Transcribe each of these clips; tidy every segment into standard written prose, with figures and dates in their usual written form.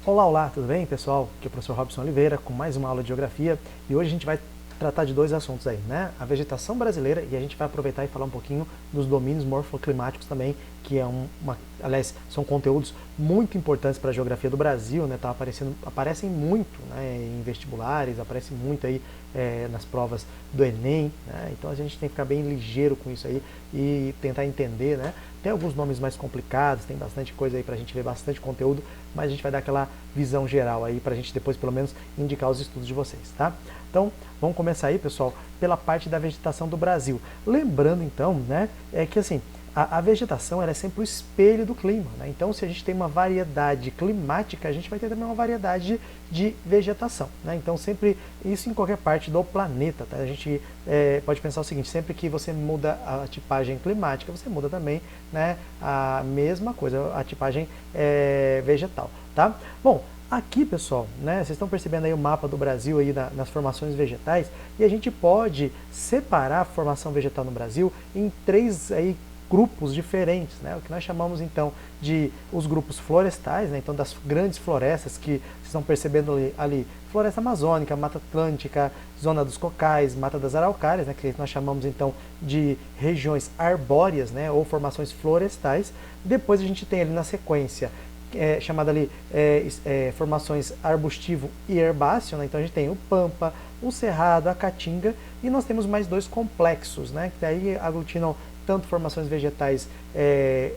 Olá, olá, tudo bem, pessoal? Aqui é o professor Robson Oliveira com mais uma aula de Geografia e hoje a gente vai tratar de dois assuntos aí, né? A vegetação brasileira e a gente vai aproveitar e falar um pouquinho dos domínios morfoclimáticos também, que é aliás, são conteúdos muito importantes para a geografia do Brasil, né? Aparecem muito, né, em vestibulares, aparecem muito aí nas provas do Enem, né? Então a gente tem que ficar bem ligeiro com isso aí e tentar entender, né? Tem alguns nomes mais complicados, tem bastante coisa aí para a gente ver, bastante conteúdo, mas a gente vai dar aquela visão geral aí para a gente depois pelo menos indicar os estudos de vocês, tá? Então vamos começar aí, pessoal, pela parte da vegetação do Brasil. Lembrando então, né, que assim, a vegetação ela é sempre o espelho do clima, né? Então se a gente tem uma variedade climática, a gente vai ter também uma variedade de vegetação, né? Então sempre, isso em qualquer parte do planeta, tá? A gente pode pensar o seguinte, sempre que você muda a tipagem climática, você muda também, né, a mesma coisa, a tipagem vegetal, tá? Bom, aqui, pessoal, né, vocês estão percebendo aí o mapa do Brasil aí nas formações vegetais e a gente pode separar a formação vegetal no Brasil em três aí grupos diferentes, né? O que nós chamamos então de os grupos florestais, né? Então das grandes florestas que vocês estão percebendo ali floresta amazônica, mata atlântica, zona dos cocais, mata das araucárias, né? Que nós chamamos então de regiões arbóreas, né? Ou formações florestais. Depois a gente tem ali na sequência chamada ali formações arbustivo e herbáceo, né? Então a gente tem o pampa, o cerrado, a caatinga e nós temos mais dois complexos, né? Que daí aglutinam tanto formações vegetais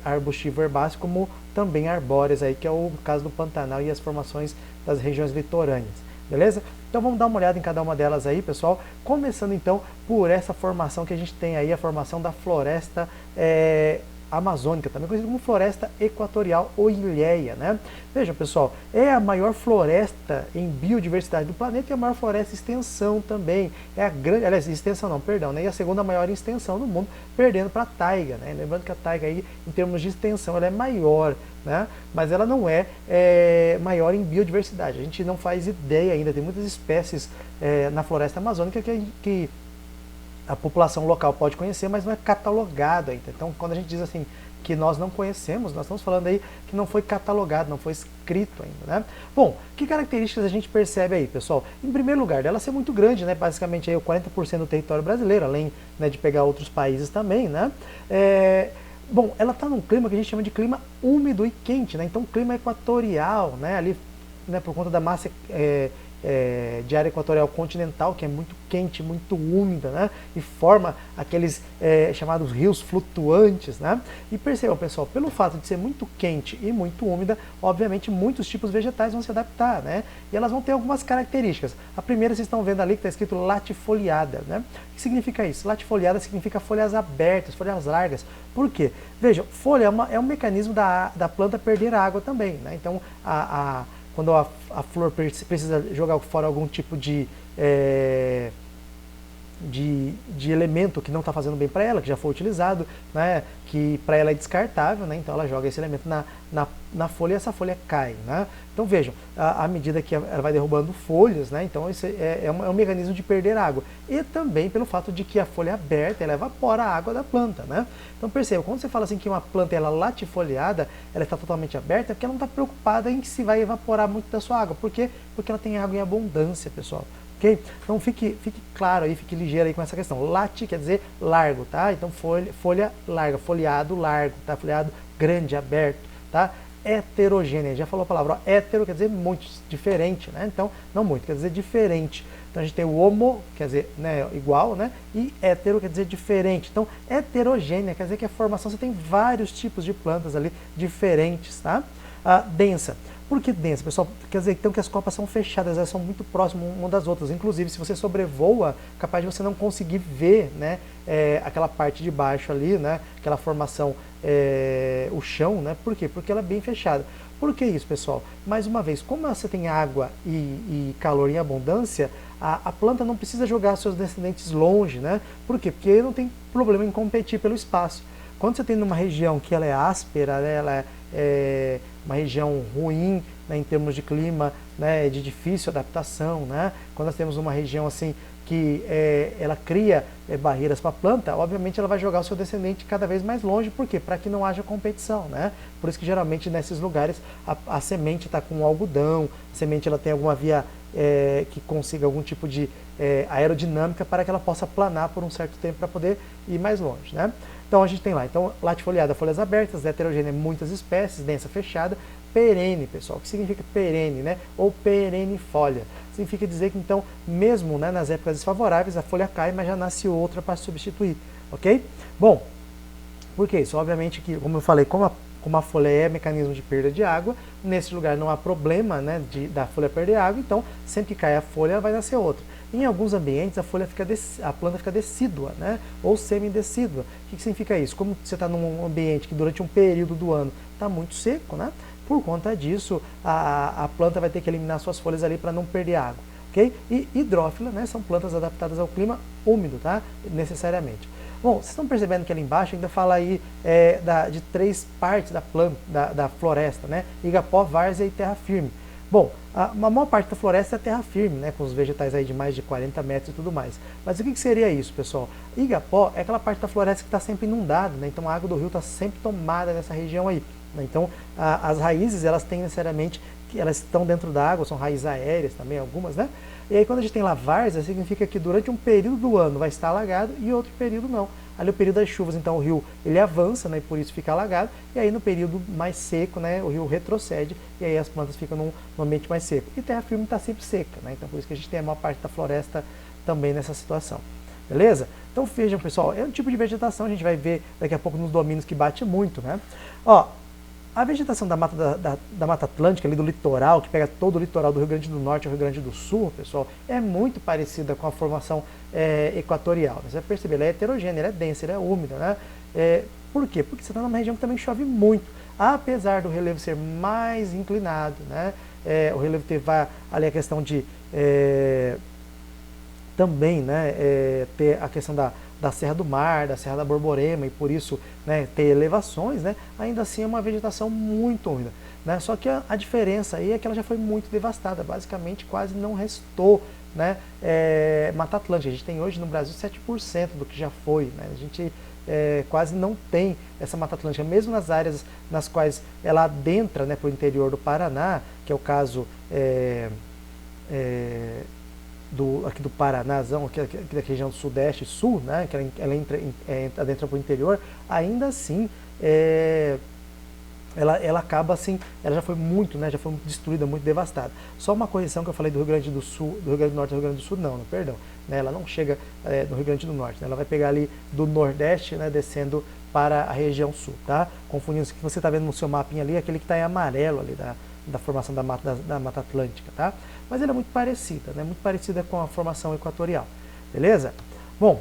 arbustivo herbáceo como também arbóreas aí, que é o caso do Pantanal e as formações das regiões litorâneas, beleza? Então vamos dar uma olhada em cada uma delas aí, pessoal, começando então por essa formação que a gente tem aí, a formação da floresta amazônica, também conhecida como floresta equatorial ou ilhéia, né? Vejam, pessoal, é a maior floresta em biodiversidade do planeta e a maior floresta em extensão também. É a grande, aliás, extensão não, perdão, né? E a segunda maior em extensão do mundo, perdendo para a taiga, né? Lembrando que a taiga aí, em termos de extensão, ela é maior, né? Mas ela não é maior em biodiversidade. A gente não faz ideia ainda, tem muitas espécies na floresta amazônica que a população local pode conhecer, mas não é catalogado ainda. Então, quando a gente diz assim que nós não conhecemos, nós estamos falando aí que não foi catalogado, não foi escrito ainda, né? Bom, que características a gente percebe aí, pessoal? Em primeiro lugar, dela ser muito grande, né? Basicamente aí o 40% do território brasileiro, além, né, de pegar outros países também, né? Bom, ela está num clima que a gente chama de clima úmido e quente, né? Então, clima equatorial, né? Ali, né, por conta da massa de área equatorial continental, que é muito quente, muito úmida, né? E forma aqueles chamados rios flutuantes, né? E percebam, pessoal, pelo fato de ser muito quente e muito úmida, obviamente muitos tipos vegetais vão se adaptar, né? E elas vão ter algumas características. A primeira vocês estão vendo ali que está escrito latifoliada, né? O que significa isso? Latifoliada significa folhas abertas, folhas largas. Por quê? Vejam, folha é um mecanismo da planta perder água também, né? Então, quando a flor precisa jogar fora algum tipo de elemento que não está fazendo bem para ela, que já foi utilizado, né, que para ela é descartável, né, então ela joga esse elemento na folha e essa folha cai, né? Então vejam, à medida que ela vai derrubando folhas, né, então isso é um mecanismo de perder água. E também pelo fato de que a folha é aberta, ela evapora a água da planta, né? Então perceba, quando você fala assim que uma planta ela latifoliada, ela está totalmente aberta, é porque ela não está preocupada em se vai evaporar muito da sua água. Por quê? Porque ela tem água em abundância, pessoal. Okay? Então fique claro aí, fique ligeiro aí com essa questão. Lati quer dizer largo, tá? Então folha larga, folhado largo, tá? Folhado grande, aberto, tá? Heterogênea, já falou a palavra, ó, hétero quer dizer muito, diferente, né? Então, não muito, quer dizer diferente. Então a gente tem o homo, quer dizer, né, igual, né? E hétero quer dizer diferente. Então, heterogênea quer dizer que a formação, você tem vários tipos de plantas ali diferentes, tá? Densa. Por que densa, pessoal? Quer dizer então que as copas são fechadas, elas são muito próximas uma das outras. Inclusive, se você sobrevoa, capaz de você não conseguir ver, né, aquela parte de baixo ali, né, aquela formação, o chão, né? Por quê? Porque ela é bem fechada. Por que isso, pessoal? Mais uma vez, como você tem água e calor em abundância, a planta não precisa jogar seus descendentes longe, né? Por quê? Porque não tem problema em competir pelo espaço. Quando você tem numa região que ela é áspera, né, ela é uma região ruim, né, em termos de clima, né, de difícil adaptação, né? Quando nós temos uma região assim que ela cria barreiras para a planta, obviamente ela vai jogar o seu descendente cada vez mais longe. Por quê? Para que não haja competição, né? Por isso que geralmente nesses lugares a semente está com algodão, a semente ela tem alguma via que consiga algum tipo de aerodinâmica para que ela possa planar por um certo tempo para poder ir mais longe, né? Então a gente tem lá, então, latifoliada, folhas abertas, heterogênea, muitas espécies, densa, fechada, perene, pessoal. O que significa perene, né? Ou perennifolia. Significa dizer que, então, mesmo, né, nas épocas desfavoráveis, a folha cai, mas já nasce outra para substituir, ok? Bom, por que isso? Obviamente que, como eu falei, como a folha é mecanismo de perda de água, nesse lugar não há problema, né, da folha perder água, então sempre que cai a folha, ela vai nascer outra. Em alguns ambientes, a planta fica decídua, né, ou semidecídua. O que significa isso? Como você está num ambiente que durante um período do ano está muito seco, né, por conta disso, a planta vai ter que eliminar suas folhas ali para não perder água. Okay? E hidrófila, né, são plantas adaptadas ao clima úmido, tá? Necessariamente. Bom, vocês estão percebendo que ali embaixo ainda fala aí de 3 partes da planta, da floresta, né? Igapó, várzea e terra firme. Bom, a maior parte da floresta é terra firme, né? Com os vegetais aí de mais de 40 metros e tudo mais. Mas o que seria isso, pessoal? Igapó é aquela parte da floresta que está sempre inundada, né? Então a água do rio está sempre tomada nessa região aí. Né? Então as raízes, elas têm necessariamente, elas estão dentro da água, são raízes aéreas também, algumas, né? E aí quando a gente tem lá várzea, significa que durante um período do ano vai estar alagado e outro período não. Ali o período das chuvas, então o rio ele avança, né, e por isso fica alagado, e aí no período mais seco, né, o rio retrocede e aí as plantas ficam num ambiente mais seco. E terra firme está sempre seca, né, então por isso que a gente tem a maior parte da floresta também nessa situação. Beleza? Então vejam, pessoal, é um tipo de vegetação, a gente vai ver daqui a pouco nos domínios que bate muito, né? Ó, a vegetação da Mata Atlântica, ali do litoral, que pega todo o litoral do Rio Grande do Norte ao Rio Grande do Sul, pessoal, é muito parecida com a formação equatorial. Você vai perceber, ela é heterogênea, ela é densa, ela é úmida, né? Por quê? Porque você está numa região que também chove muito. Apesar do relevo ser mais inclinado, né? O relevo teve ali a questão de também, né, ter a questão da Serra do Mar, da Serra da Borborema, e por isso, né, ter elevações, né, ainda assim é uma vegetação muito úmida. Né? Só que a diferença aí é que ela já foi muito devastada, basicamente quase não restou, né, Mata Atlântica. A gente tem hoje no Brasil 7% do que já foi, né? A gente quase não tem essa Mata Atlântica, mesmo nas áreas nas quais ela adentra, né, para o interior do Paraná, que é o caso aqui do Paranazão, aqui da região do Sudeste e Sul, né, que ela adentra para o interior, ainda assim ela acaba assim, ela já foi muito, né, já foi muito destruída, muito devastada. Só uma correção que eu falei do Rio Grande do Sul, do Rio Grande do Norte e do Rio Grande do Sul, não, perdão, né, ela não chega no Rio Grande do Norte, né, ela vai pegar ali do Nordeste, né, descendo para a região Sul, tá? Confundindo isso que você está vendo no seu mapinha ali, aquele que está em amarelo ali da formação da Mata Atlântica, tá? Mas ela é muito parecida, né? Muito parecida com a formação equatorial, beleza? Bom,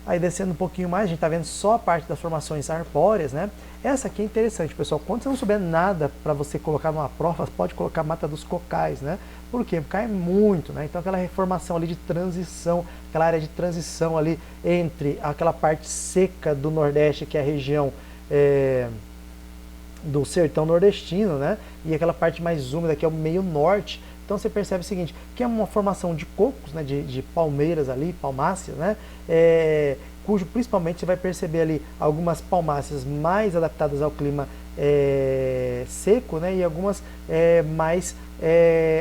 aí descendo um pouquinho mais, a gente está vendo só a parte das formações arbóreas, né? Essa aqui é interessante, pessoal. Quando você não souber nada para você colocar numa prova, pode colocar Mata dos Cocais, né? Por quê? Porque cai muito, né? Então aquela reformação ali de transição, aquela área de transição ali entre aquela parte seca do Nordeste, que é a região do sertão nordestino, né? E aquela parte mais úmida, que é o meio norte. Então você percebe o seguinte, que é uma formação de cocos, né, de palmeiras ali, palmáceas, né, cujo principalmente você vai perceber ali algumas palmáceas mais adaptadas ao clima seco, né, e algumas mais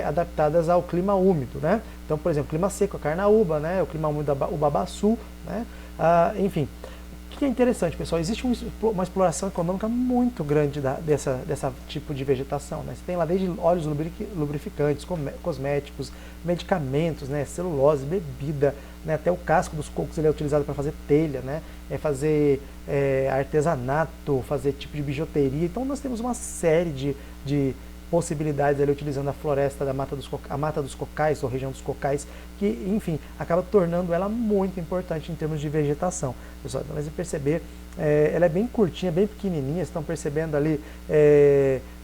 adaptadas ao clima úmido, né. Então, por exemplo, clima seco, a carnaúba, né, o clima úmido, o babaçu, né, enfim. O que é interessante, pessoal, existe uma exploração econômica muito grande dessa tipo de vegetação, né? Você tem lá desde óleos lubrificantes, cosméticos, medicamentos, né? Celulose, bebida, né? Até o casco dos cocos ele é utilizado para fazer telha, né? Fazer artesanato, fazer tipo de bijuteria. Então nós temos uma série de possibilidades ali utilizando a floresta a Mata dos Cocais, ou região dos Cocais, que, enfim, acaba tornando ela muito importante em termos de vegetação. Pessoal, então, mas perceber, ela é bem curtinha, bem pequenininha, vocês estão percebendo ali,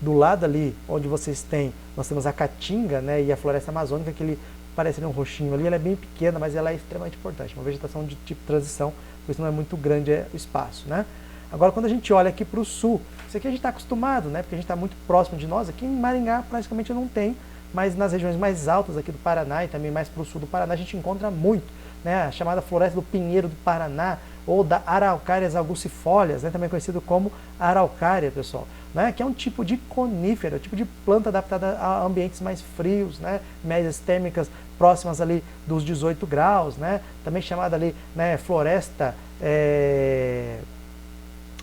do lado ali, onde nós temos a Caatinga, né, e a floresta amazônica, que ele parece um roxinho ali, ela é bem pequena, mas ela é extremamente importante, uma vegetação de tipo transição, por isso não é muito grande o espaço, né. Agora, quando a gente olha aqui para o sul, isso aqui a gente está acostumado, né? Porque a gente está muito próximo de nós. Aqui em Maringá praticamente não tem, mas nas regiões mais altas aqui do Paraná e também mais para o sul do Paraná a gente encontra muito, né, a chamada floresta do pinheiro do Paraná, ou da Araucárias angucifólias, né, também conhecido como araucária, pessoal, né, que é um tipo de conífera, um tipo de planta adaptada a ambientes mais frios, né, médias térmicas próximas ali dos 18 graus, né, também chamada ali, né, floresta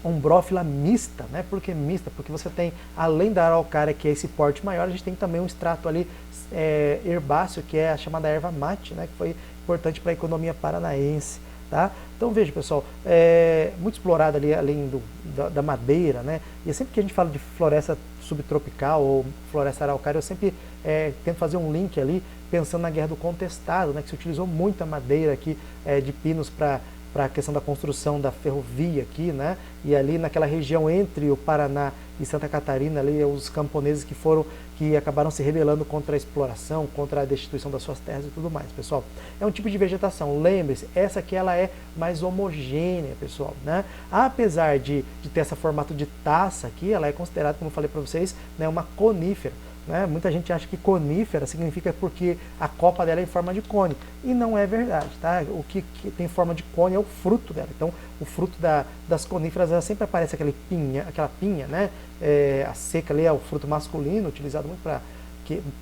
umbrófila mista, né? Por que mista? Porque você tem, além da araucária, que é esse porte maior, a gente tem também um extrato ali herbáceo, que é a chamada erva mate, né? Que foi importante para a economia paranaense, tá? Então veja, pessoal, muito explorado ali, além da madeira, né? E sempre que a gente fala de floresta subtropical ou floresta araucária, eu sempre tento fazer um link ali, pensando na Guerra do Contestado, né? Que se utilizou muita madeira aqui de pinos para a questão da construção da ferrovia aqui, né? E ali naquela região entre o Paraná e Santa Catarina, ali os camponeses que acabaram se rebelando contra a exploração, contra a destituição das suas terras e tudo mais, pessoal. É um tipo de vegetação, lembre-se, essa aqui ela é mais homogênea, pessoal, né? Apesar de ter esse formato de taça aqui, ela é considerada, como eu falei para vocês, né, uma conífera. Né? Muita gente acha que conífera significa porque a copa dela é em forma de cone, e não é verdade, tá? O que tem forma de cone é o fruto dela. Então, o fruto das coníferas, ela sempre aparece aquela pinha, né? A seca ali é o fruto masculino, utilizado muito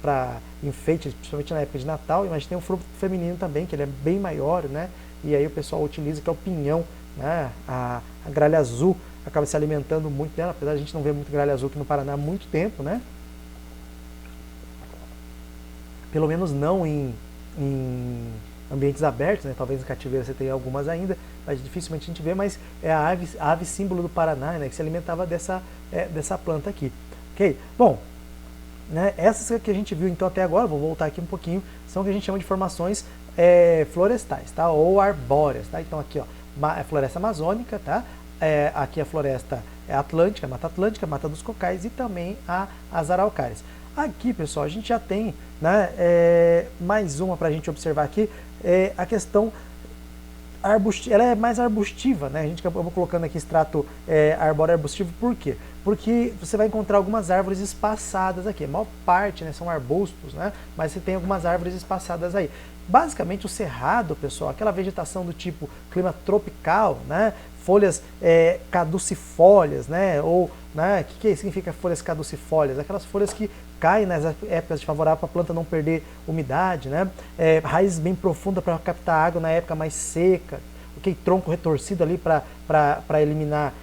para enfeite, principalmente na época de Natal, mas tem um fruto feminino também, que ele é bem maior, né? E aí o pessoal utiliza, que é o pinhão, né? A gralha azul acaba se alimentando muito dela, apesar de a gente não ver muito gralha azul aqui no Paraná há muito tempo, né? Pelo menos não em ambientes abertos, né? Talvez em cativeiro você tenha algumas ainda, mas dificilmente a gente vê, mas é a ave símbolo do Paraná, né? Que se alimentava dessa planta aqui. Ok? Bom, né? Essas que a gente viu então até agora, vou voltar aqui um pouquinho, são o que a gente chama de formações florestais, tá? Ou arbóreas, tá? Então aqui, ó, a floresta amazônica, tá? Aqui a floresta atlântica, Mata dos Cocais, e também as araucárias. Aqui, pessoal, a gente já tem, né, mais uma para a gente observar aqui, a questão arbustiva. Ela é mais arbustiva, né? A gente acabou colocando aqui extrato arbóreo arbustivo, por quê? Porque você vai encontrar algumas árvores espaçadas aqui, a maior parte, né, são arbustos, né? Mas você tem algumas árvores espaçadas aí. Basicamente o cerrado, pessoal, aquela vegetação do tipo clima tropical, né? Folhas caducifólias, né? Ou, né, o que significa folhas caducifólias? Aquelas folhas que caem nas épocas de favorável para a planta não perder umidade, né? Raiz bem profunda para captar água na época mais seca, ok? Tronco retorcido ali para eliminar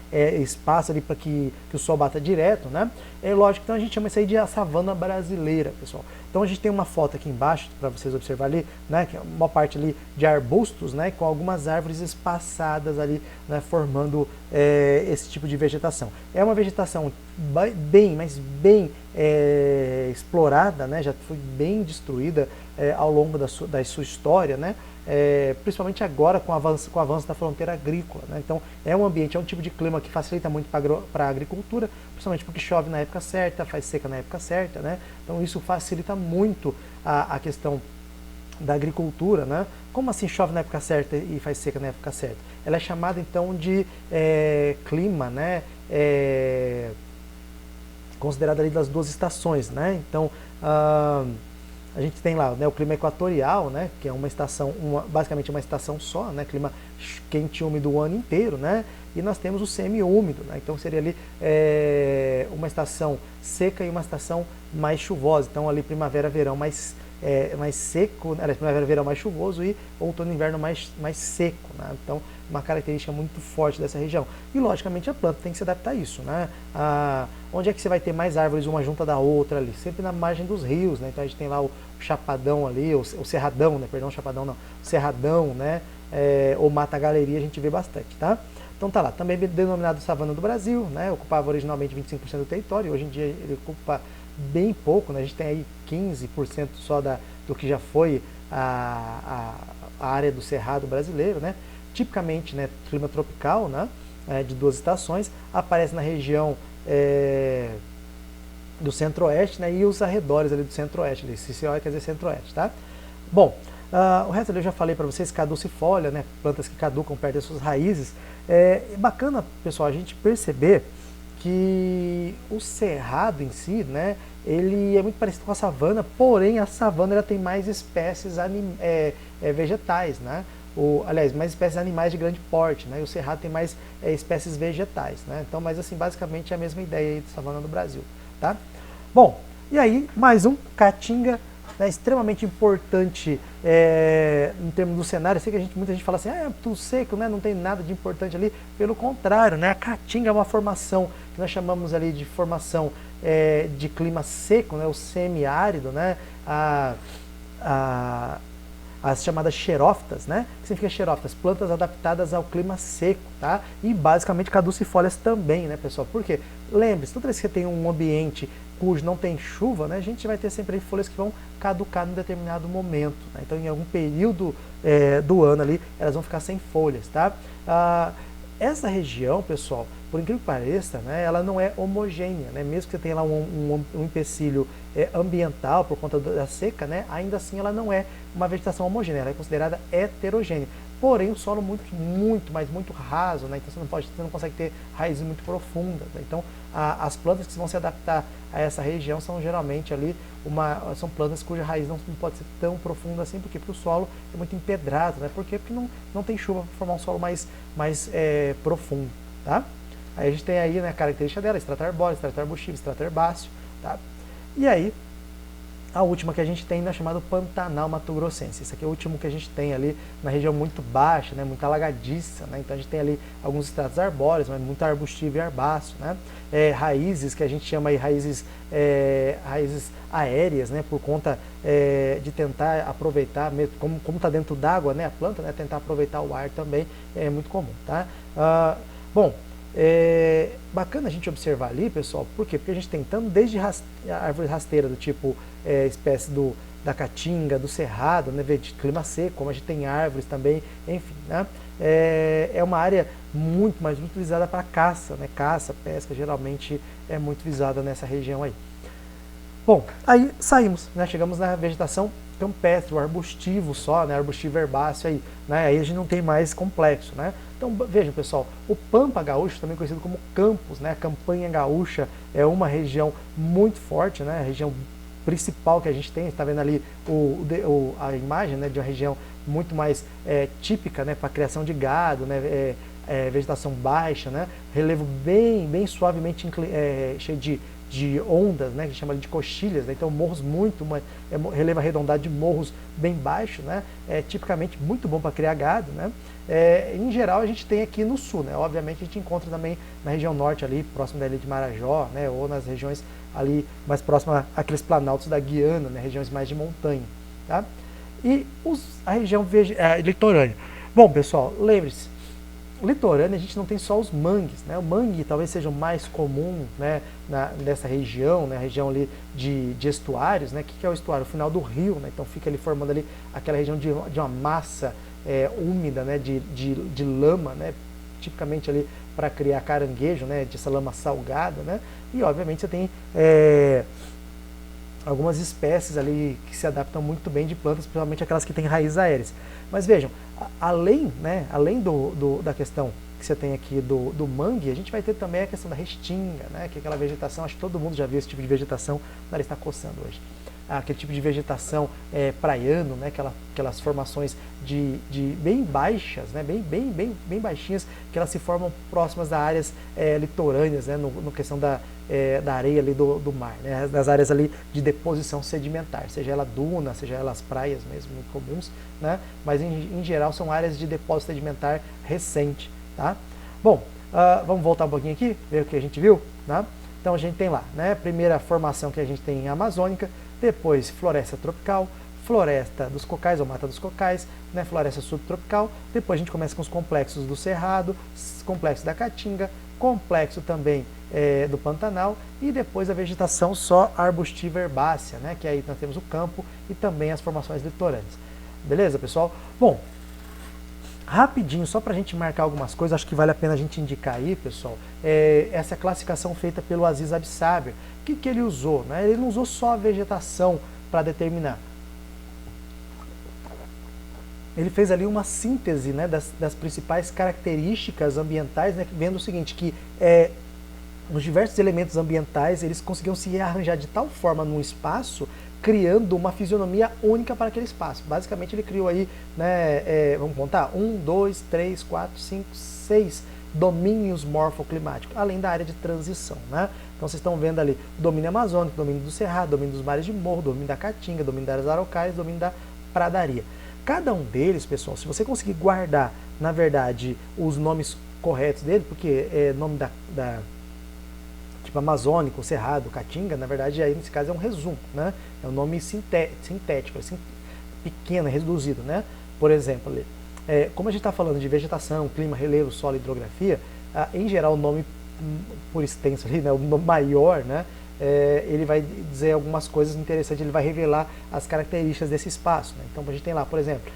espaço ali para que o sol bata direto, né? É lógico, então a gente chama isso aí de a savana brasileira, pessoal. Então a gente tem uma foto aqui embaixo para vocês observarem ali, né, que é uma parte ali de arbustos, né, com algumas árvores espaçadas ali, né, formando esse tipo de vegetação. É uma vegetação bem explorada, né, já foi bem destruída ao longo da sua história, né, principalmente agora com o avanço da fronteira agrícola, né? Então é um ambiente, é um tipo de clima que facilita muito para a agricultura, principalmente porque chove na época certa, faz seca na época certa, né? Então isso facilita muito a questão da agricultura, né? Como assim chove na época certa e faz seca na época certa? Ela é chamada então de clima, né? Considerada ali das duas estações, né? Então a gente tem lá, né, o clima equatorial, né, que é uma estação, basicamente uma estação só, né, clima quente e úmido o ano inteiro, né, e nós temos o semi-úmido, né, então seria ali uma estação seca e uma estação mais chuvosa. Então ali primavera, verão mais seco, né, primavera, verão mais chuvoso e outono e inverno mais seco, né, então uma característica muito forte dessa região. E logicamente a planta tem que se adaptar a isso, né? Onde é que você vai ter mais árvores uma junto da outra ali? Sempre na margem dos rios, né? Então a gente tem lá o chapadão ali, o cerradão, né? Perdão, chapadão não, o cerradão, né? Ou mata galeria a gente vê bastante, tá? Então tá lá, também denominado savana do Brasil, né? Ocupava originalmente 25% do território, hoje em dia ele ocupa bem pouco, né? A gente tem aí 15% só do que já foi a área do cerrado brasileiro, né? Tipicamente, né, clima tropical, né, de duas estações, aparece na região do centro-oeste, né, e os arredores ali do centro-oeste, CCO quer dizer centro-oeste, tá? Bom, o resto ali eu já falei para vocês, caducifólia, né, plantas que caducam, perdem as suas raízes. É bacana, pessoal, a gente perceber que o cerrado em si, né, ele é muito parecido com a savana, porém a savana ela tem mais espécies vegetais, né? aliás, mais espécies animais de grande porte, né? E o cerrado tem mais espécies vegetais, né? Então, mas assim, basicamente é a mesma ideia aí de savana do Brasil, tá? Bom, e aí, mais um, caatinga, né, extremamente importante em termos do cenário. Eu sei que muita gente fala assim, é tudo seco, né, não tem nada de importante ali. Pelo contrário, né, a caatinga é uma formação que nós chamamos ali de formação de clima seco, né, o semiárido, né, as chamadas xerófitas, né? O que significa xerófitas? Plantas adaptadas ao clima seco, tá? E basicamente caducifólias também, né, pessoal? Por quê? Lembre-se, toda vez que você tem um ambiente cujo não tem chuva, né, a gente vai ter sempre folhas que vão caducar em determinado momento, né? Então, em algum período do ano ali, elas vão ficar sem folhas, tá? Essa região, pessoal, por incrível que pareça, né, ela não é homogênea, né? Mesmo que você tenha lá um empecilho ambiental por conta da seca, né, ainda assim ela não é uma vegetação homogênea, ela é considerada heterogênea. Porém, o solo muito raso, né? Então você não consegue ter raízes muito profundas, né? Então, as plantas que vão se adaptar a essa região são geralmente ali são plantas cuja raiz não pode ser tão profunda assim, porque o solo é muito empedrado, né? Por quê? Porque não tem chuva para formar um solo mais profundo, tá? Aí a gente tem aí, né, a característica dela, extrato arbóreo, extrato arbustivo, extrato herbáceo, tá? E aí, a última que a gente tem é chamado Pantanal Mato-Grossense. Esse aqui é o último que a gente tem ali na região muito baixa, né, muito alagadiça, né? Então a gente tem ali alguns estratos arbóreos, mas muito arbustivo e herbáceo, né? Raízes que a gente chama aí raízes aéreas, né? Por conta de tentar aproveitar, como está dentro d'água, né, a planta, né, tentar aproveitar o ar também é muito comum, tá? Bom, bacana a gente observar ali, pessoal, por quê? Porque a gente tem tanto desde árvore rasteira do tipo espécie da caatinga, do cerrado, né, de clima seco, como a gente tem árvores também, enfim, né? É uma área muito visada para caça, né? Caça, pesca, geralmente é muito visada nessa região aí. Bom, aí saímos, né? Chegamos na vegetação campestre, o arbustivo só, né? Arbustivo herbáceo aí, né? Aí a gente não tem mais complexo, né? Então vejam, pessoal, o Pampa Gaúcho, também conhecido como Campos, né? A Campanha Gaúcha é uma região muito forte, né? A região principal que a gente tem, está vendo ali a imagem, né, de uma região muito mais típica, né, para a criação de gado, né, vegetação baixa, né, relevo bem suavemente cheio de ondas, né, que chama de coxilhas, né, então morros relevo arredondado de morros bem baixos, né, tipicamente muito bom para criar gado, né. Em geral a gente tem aqui no sul, né, obviamente a gente encontra também na região norte ali, próximo da ilha de Marajó, né, ou nas regiões ali mais próximas àqueles planaltos da Guiana, né, regiões mais de montanha, tá? E a região litorânea. Bom, pessoal, lembre-se, litorânea a gente não tem só os mangues, né? O mangue talvez seja o mais comum, né, nessa região, né, a região ali de estuários, né? O que é o estuário? O final do rio, né? Então fica ali formando ali aquela região de uma massa úmida, né, de lama, né? Tipicamente ali para criar caranguejo, né, de essa lama salgada, né? E obviamente você tem algumas espécies ali que se adaptam muito bem de plantas, principalmente aquelas que têm raízes aéreas. Mas vejam, além da questão que você tem aqui do mangue, a gente vai ter também a questão da restinga, né, que é aquela vegetação, acho que todo mundo já viu esse tipo de vegetação, o nariz está coçando hoje. Aquele tipo de vegetação praiano, né, aquelas formações bem baixas, né, bem baixinhas, que elas se formam próximas a áreas litorâneas, né, no questão da areia ali do mar, né, das áreas ali de deposição sedimentar, seja ela duna, seja elas praias mesmo, muito comuns, né, mas em geral são áreas de depósito sedimentar recente, tá? Bom, vamos voltar um pouquinho aqui, ver o que a gente viu, né? Então a gente tem lá, né, primeira formação que a gente tem amazônica, depois floresta tropical, floresta dos cocais ou mata dos cocais, né, floresta subtropical, depois a gente começa com os complexos do Cerrado, complexo da Caatinga, complexo também do Pantanal e depois a vegetação só arbustiva herbácea, né, que aí nós temos o campo e também as formações litorâneas. Beleza, pessoal? Bom, rapidinho, só para a gente marcar algumas coisas, acho que vale a pena a gente indicar aí, pessoal, essa classificação feita pelo Aziz Absaber. O que ele usou? Né? Ele não usou só a vegetação para determinar. Ele fez ali uma síntese, né, das principais características ambientais, né, vendo o seguinte, que os diversos elementos ambientais, eles conseguiam se rearranjar de tal forma num espaço, criando uma fisionomia única para aquele espaço. Basicamente ele criou aí, né, vamos contar, 1, 2, 3, 4, 5, 6 domínios morfoclimáticos, além da área de transição, né? Então vocês estão vendo ali o domínio amazônico, domínio do cerrado, domínio dos mares de morro, domínio da caatinga, domínio das araucárias, domínio da pradaria. Cada um deles, pessoal, se você conseguir guardar, na verdade, os nomes corretos dele, porque é nome tipo amazônico, cerrado, caatinga, na verdade aí nesse caso é um resumo, né? É um nome sintético, assim, pequeno, reduzido, né? Por exemplo, ali, como a gente está falando de vegetação, clima, relevo, solo, hidrografia, em geral o nome por extenso ali, né, o nome maior, né, ele vai dizer algumas coisas interessantes, ele vai revelar as características desse espaço, né? Então a gente tem lá, por exemplo,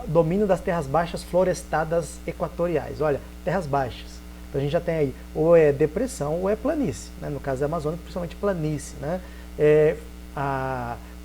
domínio das terras baixas florestadas equatoriais. Olha, terras baixas. Então a gente já tem aí ou é depressão ou é planície, né? No caso da Amazônia, principalmente planície, né?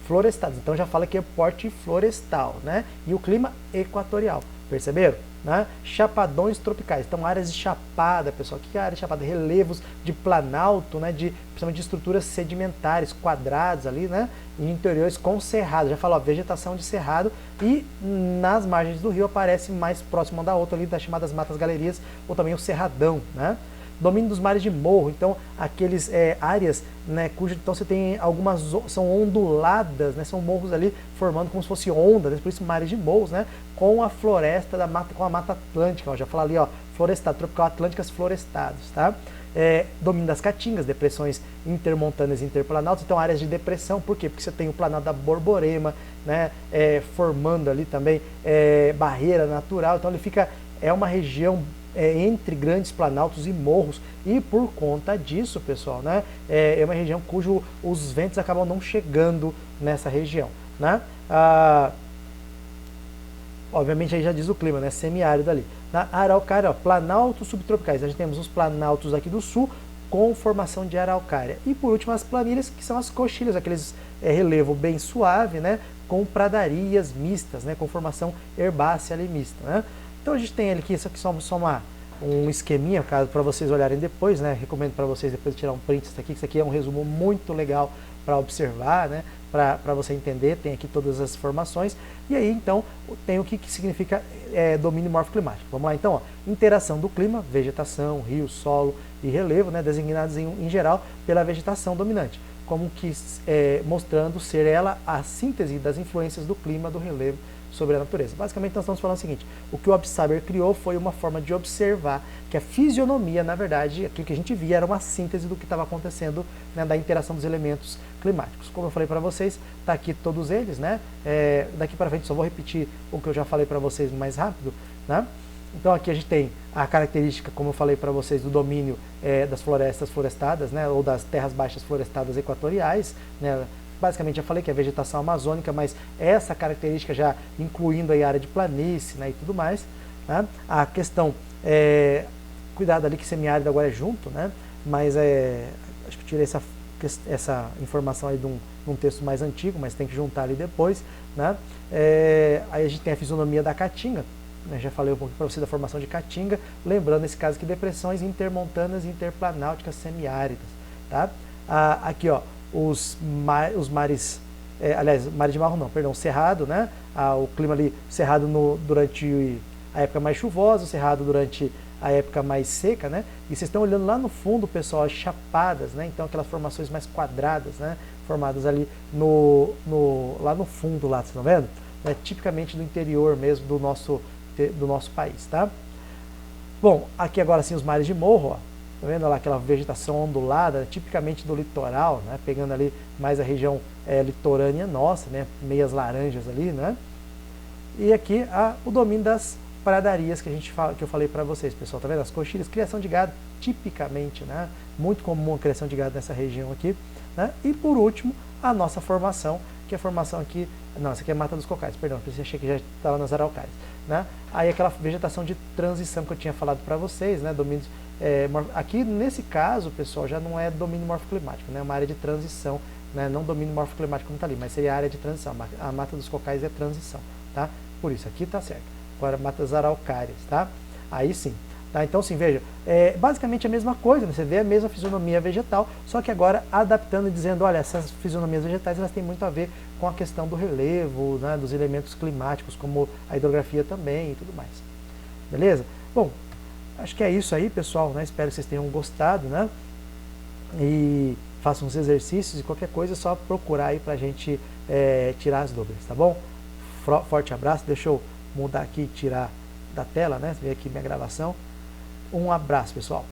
Florestados, então já fala que é porte florestal, né? E o clima equatorial, perceberam? Né? Chapadões tropicais, então áreas de chapada, pessoal, o que é área de chapada? Relevos de planalto, né? Principalmente de estruturas sedimentares, quadrados ali, né? E interiores com cerrado, já falou, vegetação de cerrado, e nas margens do rio aparece mais próximo uma da outra ali, das chamadas matas galerias, ou também o cerradão, né? Domínio dos mares de morro, então aqueles áreas, né, cujo então você tem algumas são onduladas, né, são morros ali formando como se fosse ondas, né, por isso mares de morros, né, com a floresta da mata, com a mata atlântica, ó, já fala ali, ó, florestado, tropical atlânticas florestados, tá? Domínio das caatingas, depressões intermontâneas e interplanaltos, então áreas de depressão, por quê? Porque você tem o planalto da Borborema, né, formando ali também barreira natural, então ele fica, é uma região entre grandes planaltos e morros, e por conta disso, pessoal, né, é uma região cujo os ventos acabam não chegando nessa região, né? Obviamente aí já diz o clima, né, semiárido ali. Na araucária, ó, planaltos subtropicais, a gente temos os planaltos aqui do sul com formação de araucária, e por último as planilhas, que são as coxilhas, aqueles relevo bem suave, né, com pradarias mistas, né, com formação herbácea ali mista, né? Então a gente tem aqui, isso aqui só um esqueminha, para vocês olharem depois, né? Recomendo para vocês depois tirar um print disso aqui, que isso aqui é um resumo muito legal para observar, né? Para você entender, tem aqui todas as informações. E aí, então, tem o que significa domínio morfoclimático. Vamos lá, então, ó, interação do clima, vegetação, rio, solo e relevo, né? Designados em geral pela vegetação dominante, como que mostrando ser ela a síntese das influências do clima, do relevo sobre a natureza. Basicamente nós estamos falando o seguinte, o que o Absaber criou foi uma forma de observar que a fisionomia, na verdade, aquilo que a gente via era uma síntese do que estava acontecendo, né, da interação dos elementos climáticos. Como eu falei para vocês, está aqui todos eles, né? Daqui para frente só vou repetir o que eu já falei para vocês mais rápido, né? Então aqui a gente tem a característica, como eu falei para vocês, do domínio das florestas florestadas, né, ou das terras baixas florestadas equatoriais, né? Basicamente já falei que é vegetação amazônica, mas essa característica já incluindo aí a área de planície, né, e tudo mais, né? A questão, cuidado ali que semiárido agora é junto, né? Mas acho que eu tirei essa informação aí de um texto mais antigo, mas tem que juntar ali depois, né? Aí a gente tem a fisionomia da caatinga, né? Já falei um pouquinho para você da formação de caatinga, lembrando nesse caso que depressões intermontanas e interplanáuticas semiáridas, tá? Aqui, ó, os mares, aliás, mares de marrom não, perdão, cerrado, né? O clima ali, cerrado durante a época mais chuvosa, cerrado durante a época mais seca, né? E vocês estão olhando lá no fundo, pessoal, as chapadas, né? Então aquelas formações mais quadradas, né? Formadas ali lá no fundo, lá, vocês estão vendo? É tipicamente do interior mesmo do nosso país, tá? Bom, aqui agora sim os mares de morro, ó. Tá vendo lá aquela vegetação ondulada, tipicamente do litoral, né? Pegando ali mais a região litorânea nossa, né? Meias laranjas ali, né? E aqui o domínio das pradarias que eu falei para vocês, pessoal, tá vendo? As coxilhas, criação de gado, tipicamente, né? Muito comum a criação de gado nessa região aqui, né? E por último, a nossa formação, que é a formação aqui, não, essa aqui é Mata dos Cocais, perdão, eu achei que já estava nas araucárias, né? Aí aquela vegetação de transição que eu tinha falado para vocês, né? Domínios, aqui nesse caso, pessoal, já não é domínio morfoclimático, né? É uma área de transição, né? Não domínio morfoclimático como está ali, mas seria a área de transição. A Mata dos Cocais é transição, tá? Por isso, aqui está certo. Agora, matas araucárias, tá? Aí sim. Tá? Então, assim, veja, é basicamente a mesma coisa, né? Você vê a mesma fisionomia vegetal, só que agora adaptando e dizendo, olha, essas fisionomias vegetais elas têm muito a ver com a questão do relevo, né, dos elementos climáticos, como a hidrografia também e tudo mais. Beleza? Bom, acho que é isso aí, pessoal, né? Espero que vocês tenham gostado, né? E façam os exercícios e qualquer coisa é só procurar aí pra gente tirar as dúvidas, tá bom? Forte abraço, deixa eu mudar aqui e tirar da tela, né? Ver aqui minha gravação. Um abraço, pessoal.